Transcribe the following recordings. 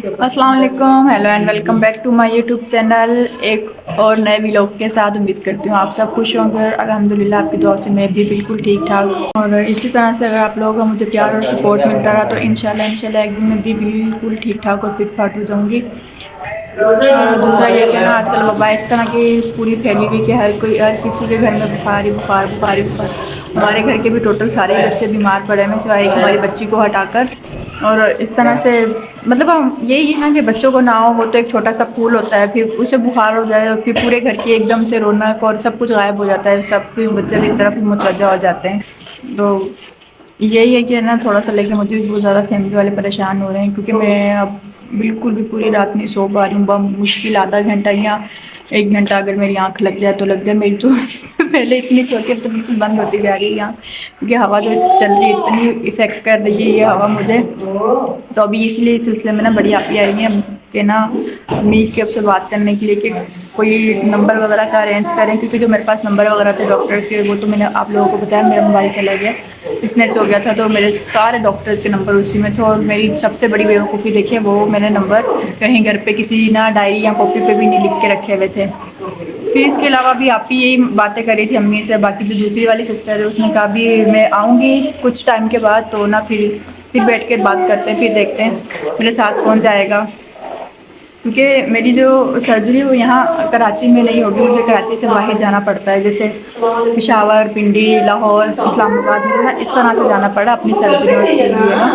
अस्सलाम वालेकुम, hello and welcome back to my YouTube channel. एक और नए व्लॉग के साथ उम्मीद करती हूँ आप सब खुश होंगे और अल्हम्दुलिल्लाह आपकी दुआ से मैं भी बिल्कुल ठीक ठाक। और इसी तरह से अगर आप लोगों का मुझे प्यार और सपोर्ट मिलता रहा तो इंशाल्लाह एक दिन मैं भी बिल्कुल ठीक ठाक और फिट फाट हो जाऊँगी। और दूसरा ये कि ना आजकल वबा इस तरह की पूरी फैली हुई कि हर किसी के घर में बुखार ही बुखार बुखार ही बुखार। हमारे घर के भी टोटल सारे बच्चे बीमार पड़े हैं सिवाय एक हमारी बच्ची को हटाकर। और इस तरह से मतलब हम यही है ना कि बच्चों को ना हो वो तो एक छोटा सा फूल होता है, फिर उसे बुखार हो जाए और फिर पूरे घर की एकदम से रौनक और सब कुछ गायब हो जाता है, सब कुछ बच्चे भी तरफ मुतवज्जा हो जाते हैं। तो यही है कि ना थोड़ा सा लेके मुझे भी बहुत ज़्यादा फैमिली वाले परेशान हो रहे हैं क्योंकि मैं अब बिल्कुल भी पूरी रात नहीं सो पा रही हूँ। मुश्किल आधा घंटा या 1 घंटा अगर मेरी आंख लग जाए तो लग जाए। मेरी तो पहले इतनी छोटी अब तो बिल्कुल बंद होती जा रही है आँख, क्योंकि हवा जो चल रही है इतनी इफ़ेक्ट कर रही है ये हवा मुझे। तो अभी इसलिए इस सिलसिले में ना बड़ी आप ही आई हैं कि ना अम्मी के अब से बात करने के लिए कि कोई नंबर वगैरह का अरेंज करें, क्योंकि जो मेरे पास नंबर वगैरह थे डॉक्टर्स के वो तो मैंने आप लोगों को बताया मेरा मोबाइल चला गया, स्नैच हो गया था, तो मेरे सारे डॉक्टर्स के नंबर उसी में थे। और मेरी सबसे बड़ी बेवकूफ़ी देखिए वो मैंने नंबर कहीं घर पे किसी ना डायरी या कॉपी पे भी नहीं लिख के रखे हुए थे। फिर इसके अलावा भी आप ही यही बातें करी थी अम्मी से, बाकी जो दूसरी वाली सिस्टर है उसने कहा भी मैं आऊँगी कुछ टाइम के बाद तो ना फिर बैठ के बात करते हैं, फिर देखते हैं मेरे साथ कौन जाएगा। क्योंकि मेरी जो सर्जरी वो यहाँ कराची में नहीं होगी, मुझे कराची से बाहर जाना पड़ता है, जैसे पेशावर, पिंडी, लाहौर, इस्लामाबाद में ना इस तरह से जाना पड़ा अपनी सर्जरी के लिए ना।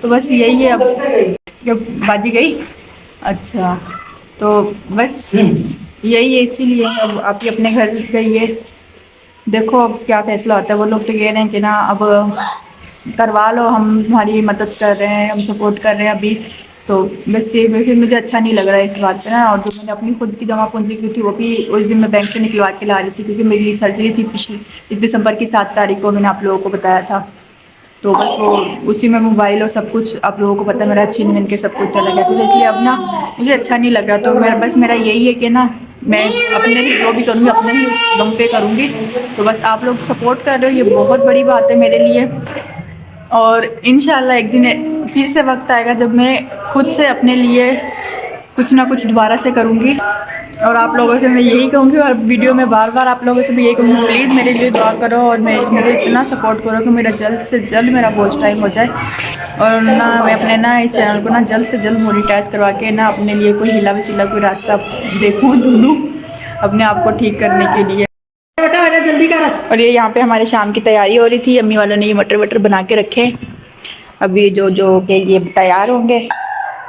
तो बस यही है। अब जब बाजी गई अच्छा तो बस यही है, इसीलिए अब आप ही अपने घर गई है। देखो अब क्या फैसला होता है। वो लोग तो कह रहे हैं कि ना अब करवा लो, हम तुम्हारी मदद कर रहे हैं, हम सपोर्ट कर रहे हैं अभी। तो बस ये फिर मुझे अच्छा नहीं लग रहा है इस बात पे ना। और जो मैंने अपनी खुद की जमा पूंजी की थी वो भी उस दिन मैं बैंक से निकलवा के ला रही थी, क्योंकि मेरी सर्जरी थी पिछली इस दिसंबर की 7 तारीख को, मैंने आप लोगों को बताया था। तो बस वो उसी में मोबाइल और सब कुछ आप लोगों को पता है मेरा छीन मिन के सब कुछ चला गया था, तो इसलिए अब ना मुझे अच्छा नहीं लग रहा। तो मेरा यही है कि ना मैं अपने ही जो भी करूँगी अपने ही दम पे करूँगी। तो बस आप लोग सपोर्ट कर रहे हो, ये बहुत बड़ी बात है मेरे लिए। और इंशाल्लाह एक दिन फिर से वक्त आएगा जब मैं खुद से अपने लिए कुछ ना कुछ दोबारा से करूँगी। और आप लोगों से मैं यही कहूँगी और वीडियो में बार बार आप लोगों से भी यही कहूँगी, प्लीज़ मेरे लिए दुआ करो और मुझे इतना सपोर्ट करो कि मेरा जल्द से जल्द मेरा वॉच टाइम हो जाए। और ना मैं अपने ना इस चैनल को ना जल्द से जल्द मोनेटाइज करवा के ना अपने लिए कोई हिला वसीला कोई रास्ता देखूँ ढूंढूँ अपने आप को ठीक करने के लिए। बेटा आजा जल्दी कर। और ये यहाँ पे हमारे शाम की तैयारी हो रही थी, अम्मी वालों ने ये मटर वटर बना के रखे, अभी जो जो के ये तैयार होंगे।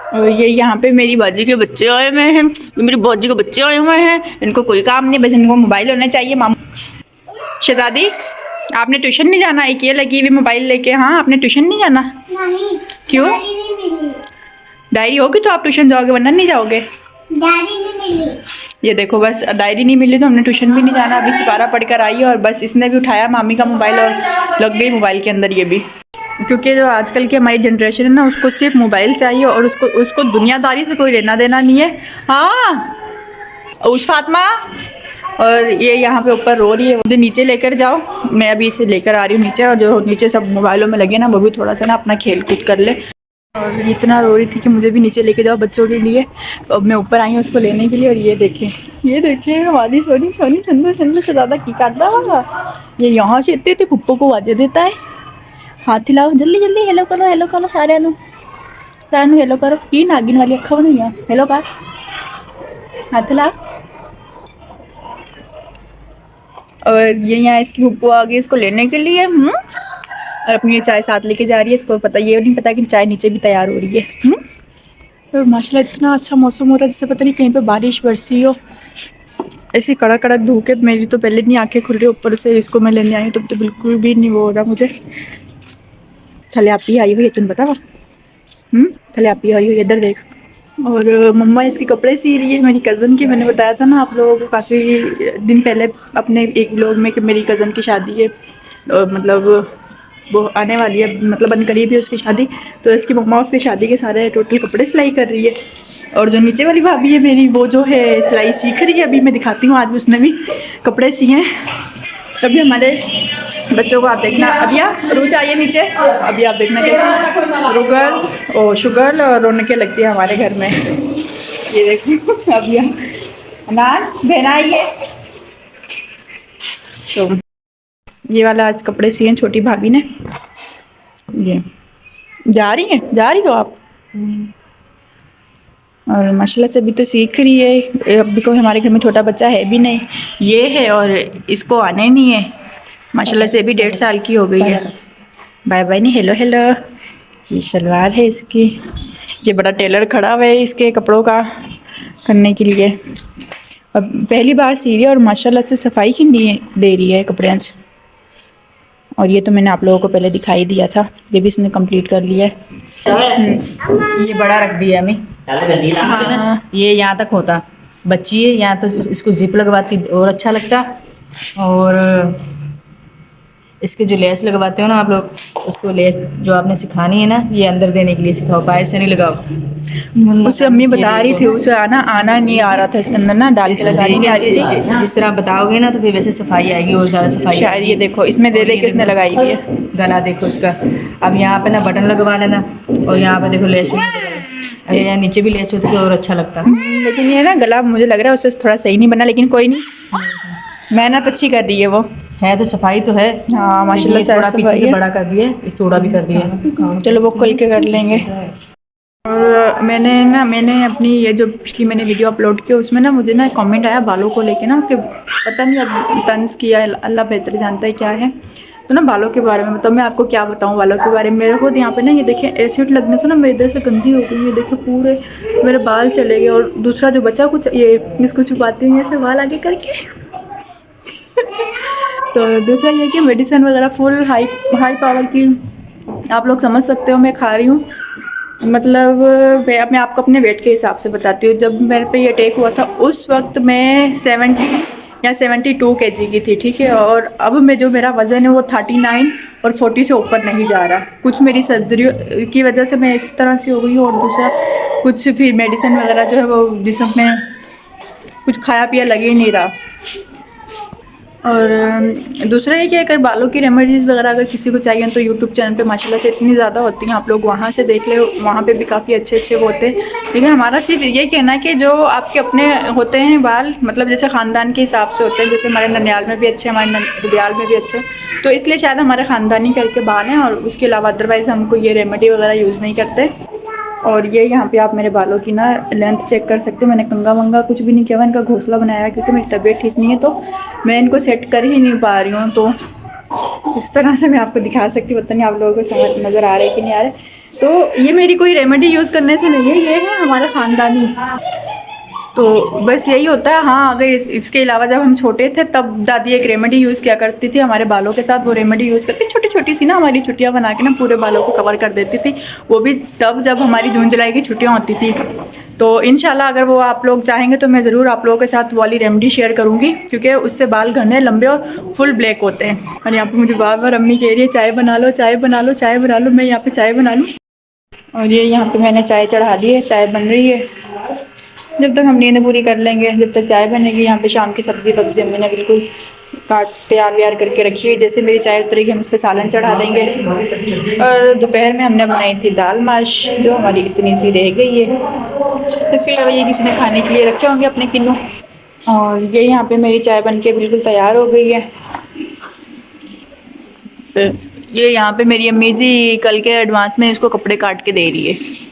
और ये यहाँ पे मेरी बाजी के बच्चे आए हुए हैं, मेरी बाजी के बच्चे आए हुए हैं, इनको कोई काम नहीं, बस इनको मोबाइल होना चाहिए। मामू शहजादी आपने ट्यूशन नहीं जाना, एक ये लगी हुई मोबाइल लेके। हाँ आपने ट्यूशन नहीं जाना? नहीं। क्यों? डायरी होगी तो आप ट्यूशन जाओगे वरना नहीं जाओगे। डायरी नहीं मिली। ये देखो बस डायरी नहीं मिली तो हमने ट्यूशन भी नहीं जाना। अभी सिपारा पढ़कर आई है और बस इसने भी उठाया मामी का मोबाइल और लग गई मोबाइल के अंदर ये भी। क्योंकि जो आजकल की हमारी जनरेशन है ना उसको सिर्फ मोबाइल चाहिए और उसको दुनियादारी से कोई लेना देना नहीं है। हाँ उस फातिमा, और ये यहाँ पे ऊपर रो रही है, मुझे नीचे लेकर जाओ। मैं अभी इसे लेकर आ रही हूँ नीचे, और जो नीचे सब मोबाइलों में लगे ना वो भी थोड़ा सा ना अपना खेल कूद कर ले। और इतना रो रही थी कि मुझे भी नीचे लेके जाओ बच्चों के लिए, तो अब मैं ऊपर आई हूँ उसको लेने के लिए। और ये देखिए हमारी सोनी सोनी सुंदर सुंदर से ज़्यादा की करता होगा ये, यहाँ से इतने पुप्पो को आवाज़ें देता है। हाथ हिलाओ जल्दी जल्दी, हेलो करो सारे हेलो करो। ये नागिन वाली अखा नहीं है, हेलो कर, हाथ हिलाओ। और ये यहाँ इसकी पुप्पो आ गई इसको लेने के लिए। और अपनी ये चाय साथ लेके जा रही है, इसको पता ये नहीं पता कि चाय नीचे भी तैयार हो रही है। और माशाल्लाह इतना अच्छा मौसम हो रहा है जैसे पता नहीं कहीं पे बारिश बरसी हो। ऐसी कड़क कड़क धूप है, मेरी तो पहले इतनी आंखें खुल रही है, ऊपर से इसको मैं लेने आई हूँ तो बिल्कुल भी नहीं वो हो रहा मुझे। थले आप ही आई हुई है तुम बताओ। थले आप ही आई हुई है, इधर देख। और मम्मा इसके कपड़े सी रही है मेरी कज़न की। मैंने बताया था ना आप लोगों को काफ़ी दिन पहले अपने एक व्लॉग में कि मेरी कज़न की शादी है, मतलब वो आने वाली है, मतलब अनकरीब है उसकी शादी। तो इसकी मम्मा उसकी शादी के सारे टोटल कपड़े सिलाई कर रही है। और जो नीचे वाली भाभी है मेरी वो जो है सिलाई सीख रही है, अभी मैं दिखाती हूँ, आज भी उसने भी कपड़े सिए हैं। तभी हमारे बच्चों को आप देखना। अभी रूच आइए नीचे। अभी आप देखना कैसे रुगल और शुगर और रौनकें लगती है हमारे घर में। ये देखो अभी अनान बहन आई है। तो ये वाला आज कपड़े सिए छोटी भाभी ने। ये जा रही हो आप? और माशाल्लाह से अभी तो सीख रही है। अभी कोई हमारे घर में छोटा बच्चा है भी नहीं, ये है और इसको आने नहीं है। माशाल्लाह से अभी 1.5 साल की हो गई है। बाय बाय नहीं, हेलो हेलो। ये शलवार है इसकी। ये बड़ा टेलर खड़ा हुआ है इसके कपड़ों का करने के लिए। अब पहली बार सी रही है और माशाल्लाह से सफाई की नहीं दे रही है कपड़े आज। और ये तो मैंने आप लोगों को पहले दिखाई दिया था, ये भी इसने कंप्लीट कर लिया है। ये बड़ा रख दिया मैं। हाँ। ये यहाँ तक होता, बच्ची है यहाँ तो इसको जिप लगवाती और अच्छा लगता। और इसके जो लेस लगवाते हो ना आप लोग, उसको लेस जो आपने सिखानी है ना, ये अंदर देने के लिए सिखाओ, बाहर से नहीं लगाओ। उसे अम्मी बता रही थी, उसे आना नहीं आ रहा था इसके अंदर ना, डाल के लगानी नहीं आ रही थी। जिस तरह बताओगे ना तो फिर वैसे सफाई आएगी और ज़्यादा सफाई शायद। ये देखो इसमें दे के इसने लगाई हुई है। गला देखो इसका। अब यहाँ पे ना बटन लगवा लेना और यहाँ पे देखो लेस भी, यहाँ नीचे भी लेस होती तो और अच्छा लगता। लेकिन ये ना गला मुझे लग रहा है उससे थोड़ा सही नहीं बना, लेकिन कोई नहीं, मेहनत अच्छी कर रही है वो। है तो सफाई तो है। हाँ माशाल्लाह से थोड़ा पीछे से बड़ा कर दिए, चौड़ा भी कर दिया। चलो वो कल के कर लेंगे। और मैंने अपनी ये जो पिछली मैंने वीडियो अपलोड की उसमें ना मुझे ना कमेंट आया बालों को लेके ना, कि पता नहीं अब तंज किया है, अल्लाह बेहतर जानता है क्या है। तो ना बालों के बारे में, तो मैं आपको क्या बताऊँ बालों के बारे में। मेरे खुद यहाँ पे ना ये देखें एसिड लगने से ना मेरे इधर से गंजी हो गई, ये देखिए पूरे मेरे बाल चले गए। और दूसरा जो बचा कुछ ये इसको छुपाती हूँ ऐसे बाल आगे करके। तो दूसरा ये कि मेडिसिन वगैरह फुल हाई पावर की आप लोग समझ सकते हो मैं खा रही हूँ। मतलब मैं आपको अपने वेट के हिसाब से बताती हूँ। जब मेरे पे ये अटैक हुआ था उस वक्त मैं 70 या 72 kg की थी, ठीक है। और अब मैं जो मेरा वज़न है वो 39 और 40 से ऊपर नहीं जा रहा। कुछ मेरी सर्जरी की वजह से मैं इस तरह से हो गई हूँ, और दूसरा कुछ फिर मेडिसिन वगैरह जो है वो जिसमें कुछ खाया पिया लगे ही नहीं रहा। और दूसरा ये कि अगर बालों की रेमेडीज़ वगैरह अगर किसी को चाहिए तो यूट्यूब चैनल पे माशाल्लाह से इतनी ज़्यादा होती हैं, आप लोग वहाँ से देख ले, वहाँ पे भी काफ़ी अच्छे होते हैं। लेकिन हमारा सिर्फ ये कहना है कि जो आपके अपने होते हैं बाल, मतलब जैसे ख़ानदान के हिसाब से होते हैं, जैसे हमारे ननियाल में भी अच्छे, हमारे दुदियाल में भी अच्छे, तो इसलिए शायद हमारे ख़ानदानी करके बाल हैं। और उसके अलावा अदरवाइज़ हमको ये रेमेडी वगैरह यूज़ नहीं करते। और ये यहाँ पे आप मेरे बालों की ना लेंथ चेक कर सकते हैं। मैंने कंगा वंगा कुछ भी नहीं किया, मैंने इनका घोंसला बनाया है क्योंकि मेरी तबीयत ठीक नहीं है, तो मैं इनको सेट कर ही नहीं पा रही हूँ। तो इस तरह से मैं आपको दिखा सकती हूँ, पता नहीं आप लोगों को समझ नज़र आ रहे कि नहीं आ रहे। तो ये मेरी कोई रेमेडी यूज़ करने से नहीं है, ये है हमारा ख़ानदानी। तो बस यही होता है। हाँ अगर इसके अलावा जब हम छोटे थे तब दादी एक रेमेडी यूज़ किया करती थी हमारे बालों के साथ। वो रेमेडी यूज़ करती छोटी छोटी सी ना, हमारी छुट्टियाँ बना के ना पूरे बालों को कवर कर देती थी। वो भी तब जब हमारी जून जुलाई की छुट्टियाँ होती थी। तो इंशाल्लाह अगर वो आप लोग चाहेंगे तो मैं ज़रूर आप लोगों के साथ वाली रेमेडी शेयर करूँगी, क्योंकि उससे बाल घने लंबे और फुल ब्लैक होते हैं। और यहाँ पर मुझे बार बार अम्मी कह रही है चाय बना लो चाय बना लो चाय बना लो। मैं यहाँ पर चाय बना लूँ। और ये यहाँ पर मैंने चाय चढ़ा दी है, चाय बन रही है। जब तक हम नींद पूरी कर लेंगे, जब तक चाय बनेगी। यहाँ पे शाम की सब्ज़ी वब्ज़ी मैंने बिल्कुल काट तैयार व्यार करके रखी हुई। जैसे मेरी चाय उतरेगी हम उस पर सालन चढ़ा देंगे। और दोपहर में हमने बनाई थी दाल माश, जो हमारी इतनी सी रह गई है। इसके अलावा ये किसी ने खाने के लिए रखे होंगे अपने किलो। और ये यहाँ पे मेरी चाय बन के बिल्कुल तैयार हो गई है। ये यहाँ पे मेरी अम्मी जी कल के एडवांस में इसको कपड़े काट के दे रही है।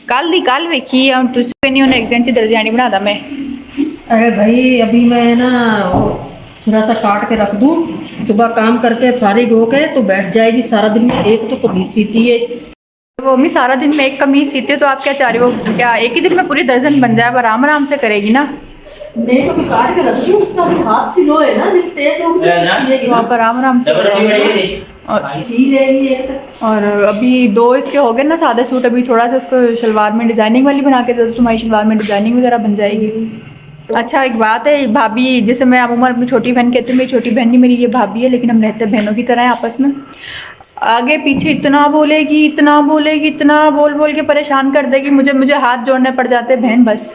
कल वेखी हम तुझे नहीं उन्हें एक दिन से दर्जानी बना था मैं। अरे भाई अभी मैं ना थोड़ा सा काट के रख दूँ, सुबह काम करके फारिग हो के तो बैठ जाएगी। सारा दिन में एक तो कमीज सीती है वो। अम्मी सारा दिन में एक कमीज सीती है तो आप क्या चाह रही हो, क्या एक ही दिन में पूरी दर्जन बन जाए? आराम आराम से करेगी ना। नहीं तो मैं काट के रख दूँ, उसका भी हाथ सिलो है ना, नहीं तेज हो तो आप आराम आराम से। और अभी 2 इसके हो गए ना सादे सूट। अभी थोड़ा सा इसको शलवार में डिज़ाइनिंग वाली बना के दे दो, तुम्हारी शलवार में डिज़ाइनिंग वगैरह बन जाएगी। अच्छा एक बात है, भाभी जैसे मैं अब उम्र अपनी छोटी बहन कहती हूँ, मेरी छोटी बहन नहीं मेरी ये भाभी है, लेकिन हम रहते बहनों की तरह हैं आपस में। आगे पीछे इतना बोलेगी इतना बोल के परेशान कर देगी। मुझे हाथ जोड़ने पड़ जाते हैं बहन बस।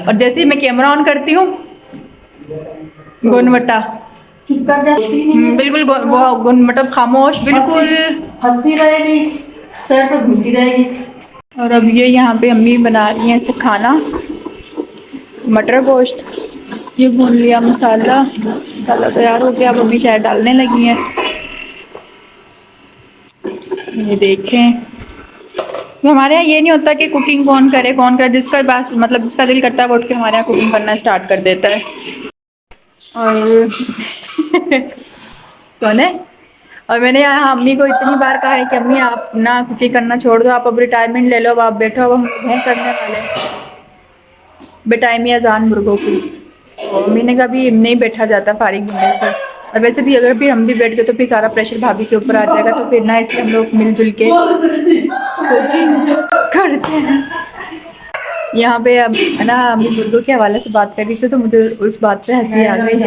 और जैसे ही मैं कैमरा ऑन करती हूँ गोनवटा चुप कर जाती नहीं है। बिल्कुल वो मतलब खामोश बिल्कुल। हंसती रहेगी, सर पे घूमती रहेगी। और अब ये यहाँ पे अम्मी बना रही हैं इसे खाना, मटर गोश्त। ये भून लिया मसाला, मसाला तैयार हो गया। अब अम्मी शायद डालने लगी हैं। ये देखें, तो हमारे यहाँ ये नहीं होता कि कुकिंग कौन करे, जिसका पास मतलब जिसका दिल करता है वो उठ के हमारे यहाँ कुकिंग करना स्टार्ट कर देता है। और सोने, और मैंने यहाँ अम्मी को इतनी बार कहा है कि अम्मी आप ना कुकिंग करना छोड़ दो, आप अब रिटायरमेंट ले लो, अब आप बैठो, अब हम हैं करने वाले बेटाइमी अजान मुर्गों की। और अम्मी ने कहा भी नहीं बैठा जाता फारिग होने से, और वैसे भी अगर भी हम भी बैठ गए तो फिर सारा प्रेशर भाभी के ऊपर आ जाएगा, तो फिर ना इसलिए हम लोग मिलजुल के करते हैं। यहाँ पे अब है ना अम्मी मुर्गों के हवाले से बात कर रही थी तो मुझे उस बात पे हंसी आ गई।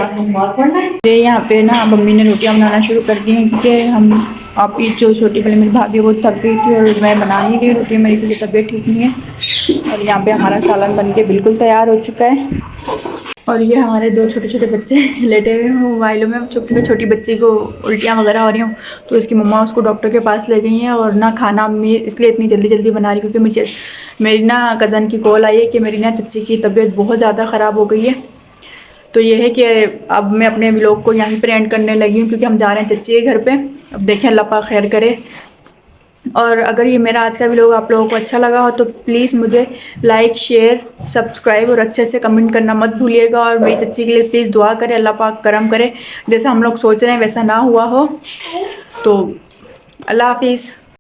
ये यहाँ पे ना मम्मी ने रोटियाँ बनाना शुरू कर दी हैं, क्योंकि हम आपकी जो छोटी बड़ी मेरी भाभी वो थक गई थी और मैं बना नहीं रही रोटी, मेरी के लिए तबीयत ठीक नहीं है। और यहाँ पे हमारा सालन बन के बिल्कुल तैयार हो चुका है। और ये हमारे दो छोटे छोटे बच्चे लेटे हुए हैं मोबाइलों में, क्योंकि छोटी बच्ची को उल्टियाँ वगैरह हो रही हूँ तो इसकी मम्मा उसको डॉक्टर के पास ले गई हैं। और ना खाना मैं इसलिए इतनी जल्दी जल्दी बना रही क्योंकि मेरी ना कज़न की कॉल आई है कि मेरी ना चच्ची की तबीयत बहुत ज़्यादा ख़राब हो गई है। तो ये है कि अब मैं अपने व्लॉग को यहीं पर एंड करने लगी हूँ, क्योंकि हम जा रहे हैं चच्ची के घर पर। अब देखें अल्लाह पाक खैर करे। और अगर ये मेरा आज का वीडियो आप लोगों को अच्छा लगा हो तो प्लीज़ मुझे लाइक, शेयर, सब्सक्राइब और अच्छे से कमेंट करना मत भूलिएगा। और मेरी चच्ची के लिए प्लीज़ दुआ करें, अल्लाह पाक करम करे, जैसा हम लोग सोच रहे हैं वैसा ना हुआ हो। तो अल्लाह हाफिज़।